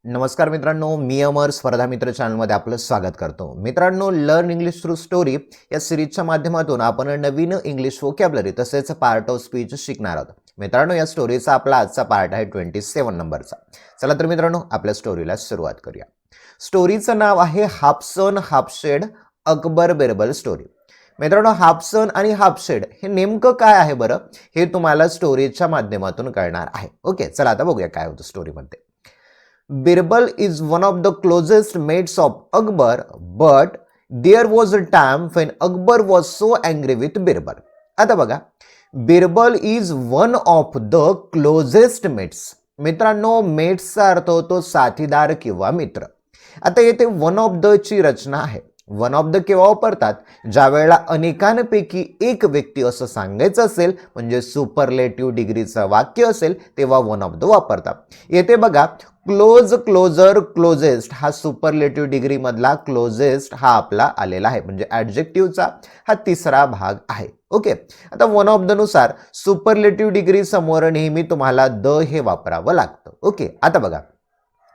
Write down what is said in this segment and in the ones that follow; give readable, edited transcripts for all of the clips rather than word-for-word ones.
नमस्कार मित्रांनो, मी अमर स्पर्धा मित्र चॅनलमध्ये आपलं स्वागत करतो. मित्रांनो, लर्न इंग्लिश थ्रू स्टोरी या सिरीजच्या माध्यमातून आपण नवीन इंग्लिश वोकॅब्युलरी तसेच पार्ट ऑफ स्पीच शिकणार आहोत. मित्रांनो, या स्टोरीचा आपला आजचा पार्ट आहे 27 नंबरचा. चला तर मित्रांनो, आपल्या स्टोरीला सुरुवात करूया. स्टोरीचं नाव आहे हाफसन हाफशेड अकबर बिरबल स्टोरी. मित्रांनो, हाफसन आणि हाफशेड हे नेमकं काय आहे बरं, हे तुम्हाला स्टोरीच्या माध्यमातून कळणार आहे. ओके, चला आता बघूया काय होतं स्टोरीमध्ये. Birbal is one of the closest mates of Akbar, but there was a time when Akbar was so angry with Birbal. आता बघा, Birbal is one of the closest mates. मित्रांनो, मेट्सचा अर्थ होतो साथीदार किंवा मित्र. आता येथे वन ऑफ द ची रचना आहे. वन ऑफ द केव्हा वापरतात? ज्या वेळेला अनेकांपैकी एक व्यक्ती असं सांगायचं असेल, म्हणजे सुपरलेटिव्ह डिग्रीचं वाक्य असेल, तेव्हा वन ऑफ द वापरतात. येथे बघा, क्लोज, क्लोजर, क्लोजेस्ट हा सुपरलेटिव्ह डिग्री मधला क्लोजेस्ट हा आपला आलेला आहे, म्हणजे ॲडजेक्टिव्हचा हा तिसरा भाग आहे. ओके, आता वन ऑफ द नुसार सुपरलेटिव्ह डिग्री समोर नेहमी तुम्हाला द हे वापरावं लागतं. ओके, आता बघा,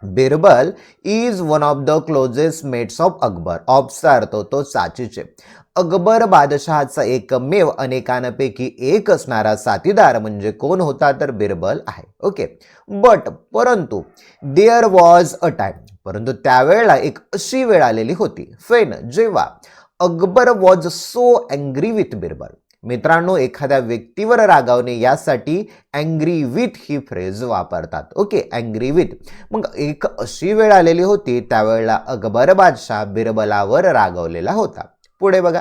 Birbal is one of the closest mates of Akbar. ऑफचा अर्थ होतो साचीचे. अकबर बादशहाचा एकमेव अनेकांपैकी एक असणारा साथीदार म्हणजे कोण होता? तर बिरबल आहे. ओके, बट परंतु देअर वॉज अ टाइम, परंतु त्यावेळेला एक अशी वेळ आलेली होती, फेन, जेव्हा Akbar was so angry with Birbal. मित्रांनो, एखाद्या व्यक्तीवर रागावणे यासाठी अँग्री विथ ही फ्रेज वापरतात. Okay, angry with. मग एक अशी वेळ आलेली होती, त्यावेळेला अकबर बादशाह बिरबलावर रागावलेला होता. पुढे बघा,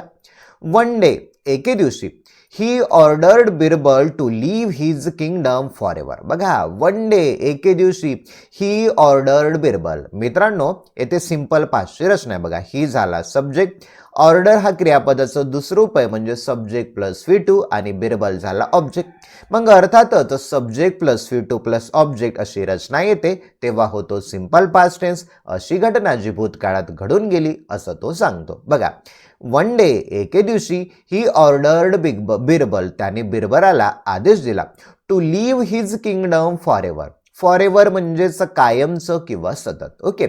वन डे, एके दिवशी, he ordered Birbal to leave his kingdom forever एव्हर. बघा, वन डे, एके दिवशी, ही ऑर्डर्ड बिरबल. मित्रांनो, येथे सिंपल पास्टची रचना आहे. बघा, ही झाला सब्जेक्ट, ऑर्डर हा क्रियापदाचं दुसरं रूप आहे, म्हणजे सब्जेक्ट प्लस V2, आणि बिरबल झाला ऑब्जेक्ट. मग अर्थातच subject plus V2 plus object अशी रचना येते, तेव्हा होतो सिंपल पास्ट टेन्स. अशी घटना जी भूतकाळात घडून गेली असं तो सांगतो. बघा, वन डे, एके दिवशी, ही ऑर्डर्ड बिरबल, त्याने बिरबलाला आदेश दिला, to leave his kingdom forever forever. फॉर एव्हर म्हणजेच कायमचं किंवा सतत. ओके,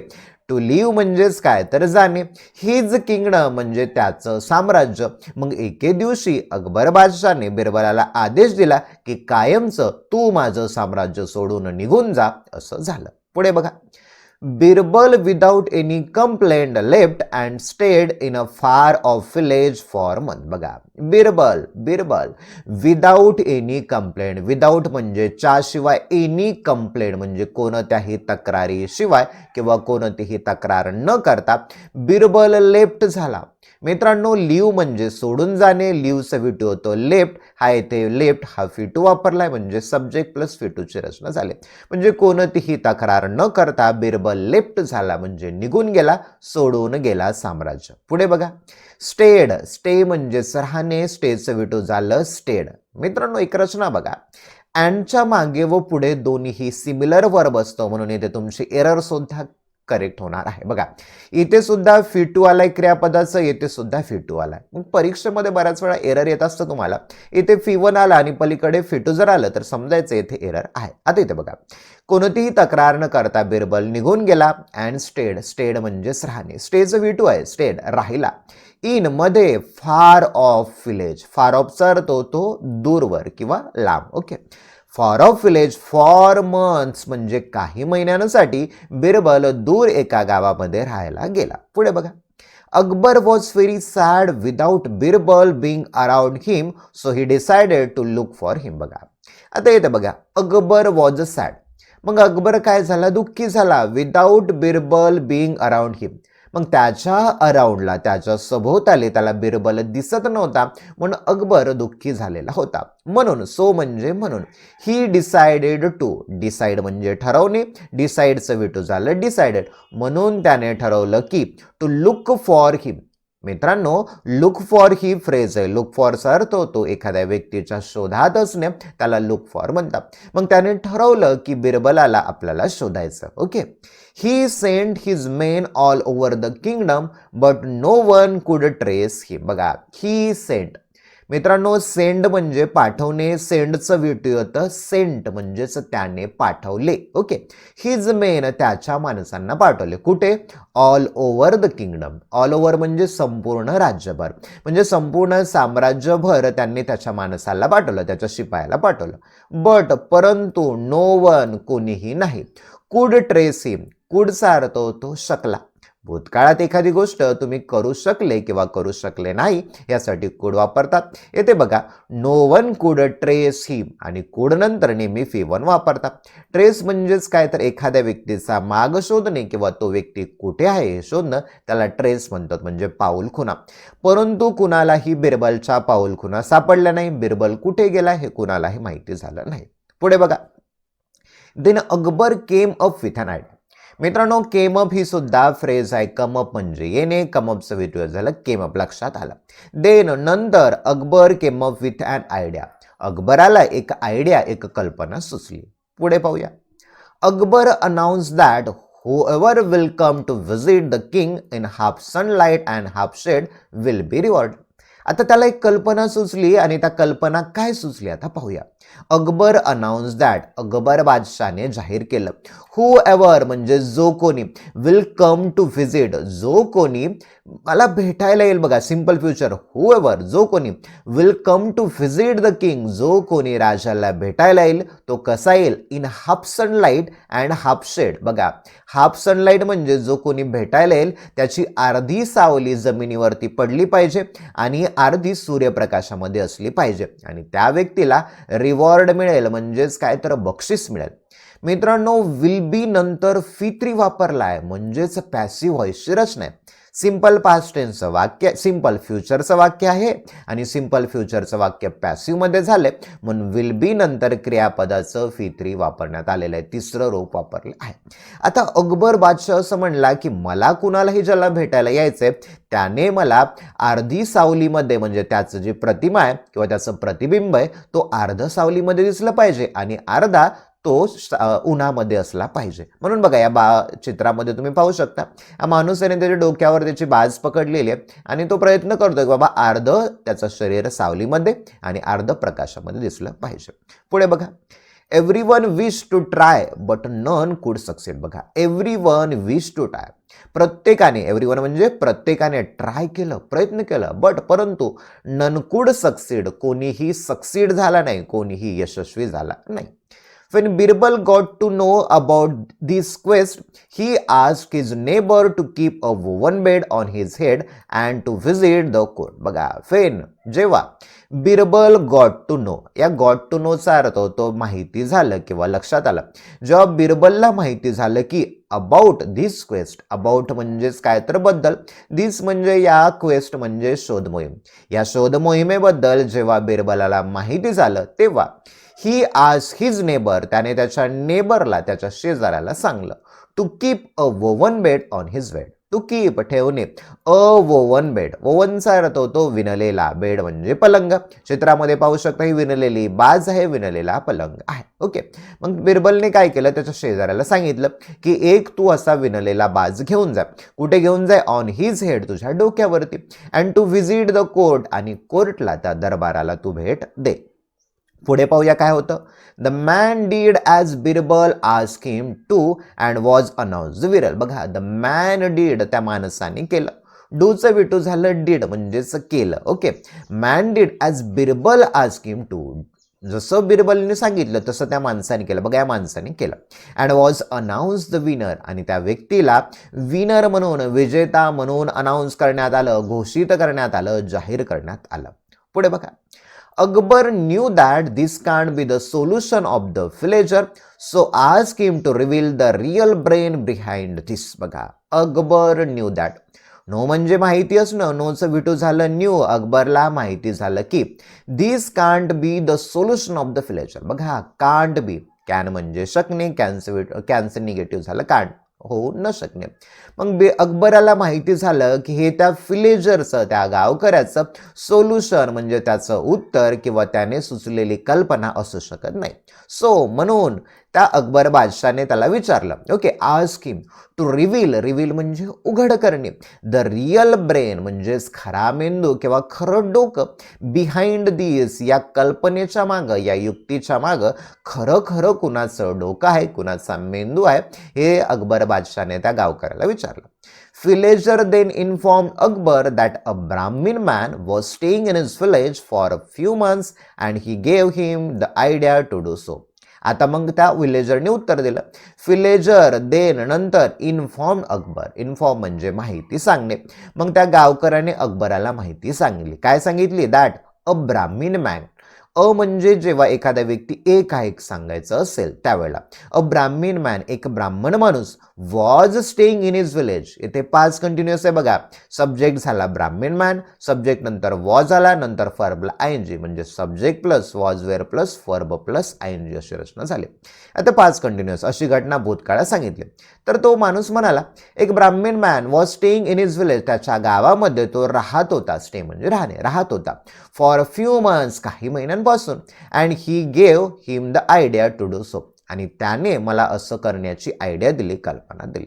टू लिव्ह म्हणजेच काय? तर जाणे. हिज किंगडम म्हणजे त्याचं साम्राज्य. मग एके दिवशी अकबर बादशाहने बिरबलाला आदेश दिला की कायमचं तू माझं साम्राज्य सोडून निघून जा, असं झालं. पुढे बघा, Birbal without any complaint left and stayed in a far off village for month. बघा, Birbal without any complaint. Without म्हणजे च्या शिवाय, एनी कंप्लेंट म्हणजे कोणत्याही तक्रारी शिवाय किंवा कोणतीही तक्रार न करता बिरबल लेफ्ट झाला. मित्रांनो, लिव्ह म्हणजे सोडून जाणे, लिव्हचा V2 होतो लेफ्ट. हा येथे लेफ्ट हा V2 वापरलाय, म्हणजे सब्जेक्ट प्लस V2 ची रचना झाली. म्हणजे कोणतीही तक्रार न करता बिरबल लेफ्ट झाला, म्हणजे निघून गेला, सोडून गेला साम्राज्य. पुढे बघा, स्टेड, स्टे म्हणजे राहणे, स्टेचं V2 झालं स्टेड. मित्रांनो, एक रचना बघा, अँडच्या मागे व पुढे दोन्ही सिमिलर वर्ब असतो, म्हणून इथे तुमची एरर सुद्धा करेक्ट होणार आहे. बघा, इथे सुद्धा V2 आलाय क्रियापदाचं, येथे सुद्धा V2 आलाय. मग परीक्षेमध्ये बऱ्याच वेळा एरर येत असतं तुम्हाला. इथे V1 आला आणि पलीकडे V2 जर आलं तर समजायचं येथे एरर आहे. आता इथे बघा, कोणतीही तक्रार न करता बिरबल निघून गेला. अँड स्टेड, स्टेड म्हणजेच राहणे, स्टेचं V2 आहे, स्टेड राहिला. इन मध्ये फार ऑफ विलेज. फार ऑफचा अर्थ होतो दूरवर किंवा लांब. Okay, for of village for months म्हणजे काही महिन्यांसाठी बिरबल दूर एका गावामध्ये राहायला गेला. पुढे बघा, Akbar was very sad without Birbal being around him, so he decided to look for him. बघा, आता येते बघा, अकबर वॉज सॅड. मग अकबर काय झाला? दुःखी झाला. विदाउट बिरबल बिंग अराउंड हिम, मग त्याच्या अराउंडला, त्याच्या सभोवताली त्याला बिरबल दिसत नव्हता, म्हणून अकबर दुःखी झालेला होता. म्हणून, सो म्हणजे म्हणून, ही डिसाइडेड टू, डिसाइड म्हणजे ठरवणे, डिसाइडचं V2 झालं डिसाइडेड, म्हणून त्याने ठरवलं की टू लुक फॉर हिम. मित्रांनो, लुक फॉर ही फ्रेज आहे. लुक फॉरचा अर्थ होतो एखाद्या व्यक्तीच्या शोधात असणे, त्याला लुक फॉर म्हणतात. मग त्याने ठरवलं की बिरबलाला आपल्याला शोधायचं. Okay, he sent his men all over the kingdom but no one could trace him. बघा, ही सेंट मित्रांनो सेंड म्हणजे पाठवणे, सेंडचं विटू येतं सेंट म्हणजेच त्याने पाठवले. ओके, हिज मेन त्याच्या माणसांना पाठवले. कुठे? All over the kingdom. All over म्हणजे संपूर्ण राज्यभर, म्हणजे संपूर्ण साम्राज्यभर त्यांनी त्याच्या माणसाला पाठवलं, त्याच्या शिपायाला पाठवलं. बट परंतु नो वन कोणीही नाही कुड ट्रेस हिम. कुडचा अर्थ होतो शकला. भूतकाळात एखादी गोष्ट तुम्ही करू शकले किंवा करू शकले नाही यासाठी कुड वापरतात. येथे बघा नो वन कुड ट्रेस हिम आणि कुड नंतर नेहमी V1 वापरतात. ट्रेस म्हणजेच काय तर एखाद्या व्यक्तीचा माग शोधणे किंवा तो व्यक्ती कुठे आहे हे शोधणं, त्याला ट्रेस म्हणतात, म्हणजे पाऊलखुणा. परंतु कुणालाही बिरबलच्या पाऊलखुणा सापडल्या नाही. बिरबल कुठे गेला हे कुणालाही माहिती झालं नाही. पुढे बघा, then Akbar came up with an idea. मित्रांनो केम अप ही सुद्धा फ्रेज आहे. कम अप म्हणजे येणे, कम अपचं विटू झालं केम अप, लक्षात आलं. देन नंतर Akbar came up with an idea. अकबराला एक आयडिया, एक कल्पना सुचली. पुढे पाहूया. Akbar announce that whoever will come to visit the king in half sunlight and half shade will be rewarded. आता त्याला एक कल्पना सुचली आणि त्या कल्पना काय सुचली आता पाहूया. अकबर अनाउन्स दॅट, अकबर बादशाहने जाहीर केलं. हू एव्हर म्हणजे जो कोणी, विल कम टू व्हिजिट जो कोणी मला भेटायला येईल. बघा सिंपल फ्युचर, हू एव्हर जो कोणी, will come to visit the king जो कोणी राजाला भेटायला येईल तो कसा येईल, in half sunlight and half shade. बघा हाफ सनलाईट म्हणजे जो कोणी भेटायला येईल त्याची अर्धी सावली जमिनीवरती पडली पाहिजे आणि अर्धी सूर्यप्रकाशामध्ये असली पाहिजे आणि त्या व्यक्तीला रिवॉर्ड मिळेल, म्हणजेच काय तर बक्षीस मिळेल. मित्रांनो विल बी नंतर V3 वापरलाय, म्हणजेच पॅसिव्ह व्हॉइसची रचना आहे. सिंपल पास्ट टेन्सचं वाक्य, सिंपल फ्युचरचं वाक्य आहे आणि सिंपल फ्युचरचं वाक्य पॅसिव्ह मध्ये झाले म्हणून विल बी नंतर क्रियापदाचं V3 वापरण्यात आलेलं आहे. तिसरं रूप वापरलं आहे. आता अकबर बादशाह असं म्हणला की मला कुणालाही ज्याला भेटायला यायचंय त्याने मला अर्धी सावलीमध्ये, म्हणजे त्याचं जी प्रतिमा आहे किंवा त्याचं प्रतिबिंब आहे तो अर्ध सावलीमध्ये दिसलं पाहिजे आणि अर्धा तो उन्हामध्ये असला पाहिजे. म्हणून बघा या चित्रामध्ये तुम्ही पाहू शकता हा माणूस त्याने त्याच्या डोक्यावर त्याची बाज पकडलेली आहे आणि तो प्रयत्न करतोय की बाबा अर्ध त्याचं शरीर सावलीमध्ये आणि अर्ध प्रकाशामध्ये दिसलं पाहिजे. पुढे बघा, everyone wish to try but none could succeed. बघा एव्हरीवन विश टू ट्राय, प्रत्येकाने, एव्हरीवन म्हणजे प्रत्येकाने ट्राय केलं, प्रयत्न केलं, बट परंतु नन कुड सक्सीड कोणीही सक्सीड झाला नाही, कोणीही यशस्वी झाला नाही. When Birbal got to know about this quest, he asked his neighbor to keep a woven bed on his head and to visit the court. बघा, when जेव्हा Birbal got to know, या got to know चा अर्थ होतो माहिती झालं किंवा लक्षात आलं. जेव्हा बिरबलला माहिती झालं की अबाउट दिस क्वेस्ट, अबाउट म्हणजेच काय तर बद्दल, दिस म्हणजे या क्वेस्ट म्हणजे शोध मोहीम, या शोध मोहिमेबद्दल जेव्हा बिरबलाला माहिती झालं तेव्हा ही आज हिज नेबर, त्याने त्याच्या नेबरला, त्याच्या शेजाऱ्याला सांगलं to keep a woven bed on his bed. To keep ठेवणे, अ वोवन बेड, वोवनचा अर्थ होतो विणलेला, बेड म्हणजे पलंग. चित्रामध्ये पाहू शकता ही विणलेली बाज आहे, विणलेला पलंग आहे. ओके, मग बिरबलने काय केलं, त्याच्या शेजाऱ्याला सांगितलं की एक तू असा विणलेला बाज घेऊन जा. कुठे घेऊन जाय, ऑन हिज हेड, तुझ्या डोक्यावरती. And to visit the court, आणि कोर्टला, त्या दरबाराला तू भेट दे. पुढे पाहूया काय होतं. The man did as Birbal asked him to and was announced विरल. बघा द मॅन डीड, त्या माणसाने केलं. डूचं विटू झालं डीड म्हणजेच केलं. Okay, man did as Birbal asked him to, जसं बिरबलने सांगितलं तसं त्या माणसाने केलं. बघा या माणसाने केलं. And was announced the winner, आणि त्या व्यक्तीला विनर म्हणून, विजेता म्हणून अनाउन्स करण्यात आलं, घोषित करण्यात आलं, जाहीर करण्यात आलं. पुढे बघा, Akbar knew that this can't be the solution of the villager, so asked him to reveal the real brain behind this. बघा, अकबर न्यू दॅट, नो म्हणजे माहिती असणं, नोचं विटू झालं न्यू. अकबरला माहिती झालं की this can't be the solution of the villager. बघा can't be, can म्हणजे शकणे, कॅनचं निगेटिव्ह झालं कांट, होऊ न शकणे. मग अकबराला माहिती झालं की हे त्या विलेजरचं, त्या गावकऱ्याचं सोल्युशन म्हणजे त्याचं उत्तर किंवा त्याने सुचलेली कल्पना असू शकत नाही. सो म्हणून त्या अकबर बादशाहने त्याला विचारलं, okay, ask him to reveal, reveal म्हणजे उघड करणे, द रिअल ब्रेन म्हणजेच खरा मेंदू किंवा खरं डोकं, बिहाइंड दिस या कल्पनेच्या मागं, या युक्तीच्या मागं खरं खरं कुणाचं डोकं आहे, कुणाचा मेंदू आहे, हे अकबर बादशाहने त्या गावकऱ्याला विचारलं. Villager then informed Akbar that a Brahmin man was staying in his village for a few months and he gave him the idea to do so. आता मग त्या विलेजरने उत्तर दिलं. विलेजर देन नंतर इन्फॉर्म अकबर, इन्फॉर्म म्हणजे माहिती सांगणे. मग त्या गावकऱ्याने अकबराला माहिती सांगितली. काय सांगितली? दॅट अ ब्राह्मीण मॅन, अ म्हणजे जेव्हा एखादा व्यक्ती एक आहे सांगायचं असेल त्यावेळेला, अ ब्राह्मीण मॅन एक ब्राह्मण माणूस, was staying in his village, इथे पाच कंटिन्युअस आहे बघा. सब्जेक्ट झाला ब्राह्मीण मॅन, सब्जेक्ट नंतर वॉज आला, नंतर फर्बला आयएनजी म्हणजे subject plus was were plus verb plus ING अशी रचना झाली. आता पाच कंटिन्युअस अशी घटना भूतकाळात सांगितली. तर तो माणूस म्हणाला, एक Brahmin man was staying in his village, त्याच्या गावामध्ये तो राहत होता, स्टे म्हणजे राहणे, राहत होता, फॉर अ फ्यू मंथ्स काही महिन्यांपासून, and he gave him the idea to do so, आणि त्याने मला असं करण्याची आयडिया दिली, कल्पना दिली.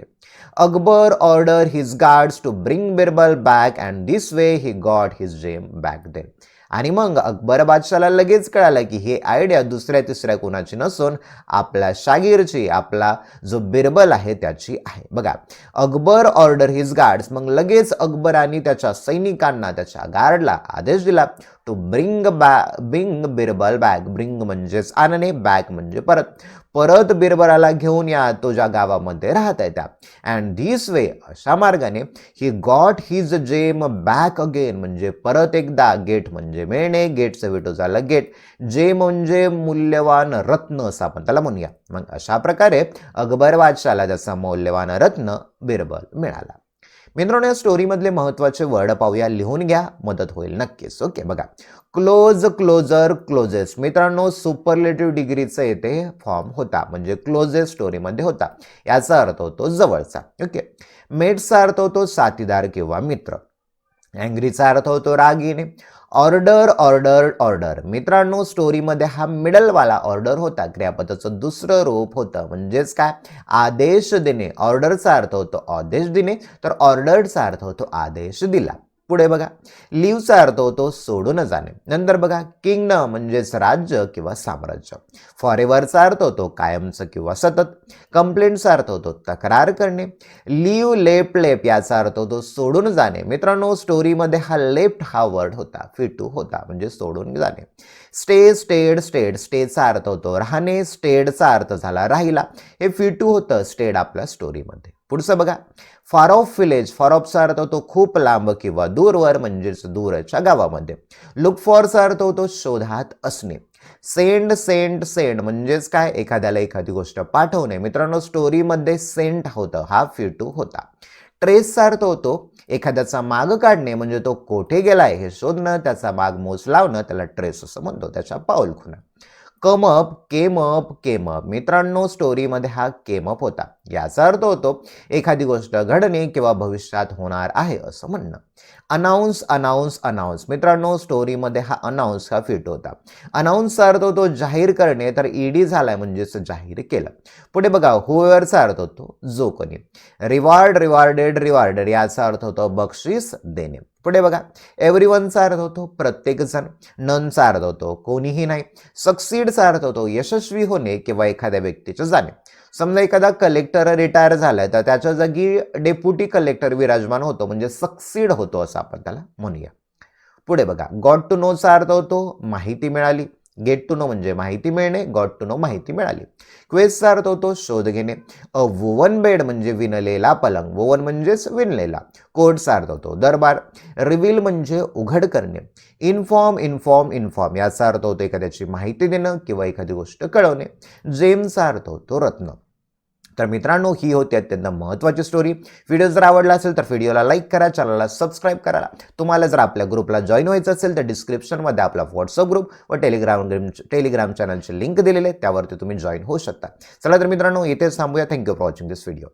Akbar order his guards to bring Birbal back and this way he got his gem back then. आणि मग अकबर बादशाला लगेच कळालं की हे आयडिया दुसऱ्या तिसऱ्या कुणाची नसून आपल्या शागीरची, आपला जो बिरबल आहे त्याची आहे. बघा, अकबर ऑर्डर हिज गार्ड्स, मग लगेच अकबराने त्याच्या सैनिकांना, त्याच्या गार्डला आदेश दिला to bring Birbal back, bring म्हणजेच आणणे, बॅक म्हणजे परत, परत बिरबलाला घेऊन या, तो ज्या गावामध्ये राहत आहे त्या. अँड धिस वे, अशा मार्गाने, he got his gem back again म्हणजे परत एकदा, गेट म्हणजे मिळणे, गेटचं विटो झालं गेट, जेम म्हणजे मूल्यवान रत्न असं आपण त्याला म्हणूया. मग अशा प्रकारे अकबर बादशाला त्याचा मौल्यवान रत्न बिरबल मिळाला. मित्रांनो, या स्टोरीमधले महत्त्वाचे वर्ड पाहूया, लिहून घ्या, मदत होईल नक्कीच. ओके, बघा, क्लोज, क्लोजर, क्लोजेस्ट. मित्रांनो, सुपरलेटिव्ह डिग्रीचा येथे फॉर्म होता म्हणजे क्लोजेस्ट स्टोरीमध्ये होता. याचा अर्थ होतो जवळचा. ओके, मेटचा अर्थ होतो साथीदार किंवा मित्र. अँग्रीचा अर्थ होतो रागीने. Order, order, order. मित्रांनो, स्टोरीमध्ये हा मिडलवाला ऑर्डर होता, क्रियापदाचं दुसरं रूप होतं, म्हणजेच काय, आदेश देणे. ऑर्डरचा अर्थ होतो आदेश देणे, तर ऑर्डरचा अर्थ होतो आदेश दिला. पुढे बघा, लिव्हचा अर्थ होतो सोडून जाणे. नंतर बघा, किंगडम म्हणजेच राज्य किंवा साम्राज्य. फॉरेव्हरचा अर्थ होतो कायमचं किंवा सतत. कंप्लेंटचा अर्थ होतो तक्रार करणे. लिव्ह, लेफ्ट, लेफ्ट याचा अर्थ होतो सोडून जाणे. मित्रांनो, स्टोरीमध्ये हा लेफ्ट हा वर्ड होता, फिटू होता म्हणजे सोडून जाणे. Stay, stayed, stayed. स्टेचा अर्थ होतो राहणे, स्टेडचा अर्थ झाला राहिला. हे फिटू होतं, स्टेड आपल्या स्टोरीमध्ये. पुढचं बघा, फार ऑफ विलेज. फार ऑफचा अर्थ होतो खूप लांब किंवा दूरवर म्हणजेच दूरच्या गावामध्ये. लुक फॉरचा अर्थ होतो शोधात असणे. सेंड, सेंट, सेंड म्हणजेच काय, एखाद्याला एखादी गोष्ट पाठवणे. मित्रांनो, स्टोरीमध्ये सेंट होतं, हा फिटू होता. ट्रेसचा अर्थ होतो एखाद्याचा माग काढणे म्हणजे तो कोठे गेलाय हे शोधणं, त्याचा माग मोज लावणं, त्याला ट्रेस असं म्हणतो, त्याच्या पाऊलखुणा. Come up, came up, came up. मित्रांनो, स्टोरीमध्ये हा केम अप होता. याचा अर्थ होतो एखादी गोष्ट घडणे किंवा भविष्यात होणार आहे असं म्हणणं. Announce, announce, announce. मित्रांनो, स्टोरीमध्ये हा अनाऊन्स हा फिट होता. अनाऊन्सचा अर्थ होतो जाहीर करणे, तर ईडी झालाय म्हणजेच जाहीर केलं. पुढे बघा, हुएवरचा अर्थ होतो जो कोणी. रिवॉर्ड, रिवॉर्डेड, रिवॉर्डेड याचा अर्थ होतो बक्षीस देणे. पुढे बघा, एव्हरीवनचा अर्थ होतो प्रत्येक जण. ननचा अर्थ होतो कोणीही नाही. सक्सीडचा अर्थ होतो यशस्वी होणे किंवा एखाद्या व्यक्तीचे जाणे. समजा एखादा कलेक्टर रिटायर झालाय तर त्याच्या जागी डेप्युटी कलेक्टर विराजमान होतो म्हणजे सक्सीड होतो असं आपण त्याला म्हणूया. पुढे बघा, गॉट टू नोचा अर्थ होतो माहिती मिळाली. गेट टू नो म्हणजे माहिती मिळणे, गॉट टू नो माहिती मिळाली. क्वेस्टचा अर्थ होतो शोध घेणे. अ वुवन बेड म्हणजे विणलेला पलंग. वुवन म्हणजेच विणलेला. कोर्टचा अर्थ होतो दरबार. रिव्हील म्हणजे उघड करणे. इन्फॉर्म, इन्फॉर्म, इन्फॉर्म याचा अर्थ होतो एखाद्याची माहिती देणं किंवा एखादी गोष्ट कळवणे. जेमचा अर्थ होतो रत्न. तर मित्रांनो, ही होती अत्यंत महत्त्वाची स्टोरी. व्हिडिओ जर आवडला असेल तर व्हिडिओला लाईक करा, चॅनलला सबस्क्राईब करा. तुम्हाला जर आपल्या ग्रुपला जॉईन व्हायचं असेल तर डिस्क्रिप्शनमध्ये आपला व्हॉट्सअप ग्रुप व टेलिग्राम चॅनलची लिंक दिलेली आहे, त्यावरती तुम्ही जॉईन होऊ शकता. चला तर मित्रांनो, इथेच थांबूया. Thank you for watching this video.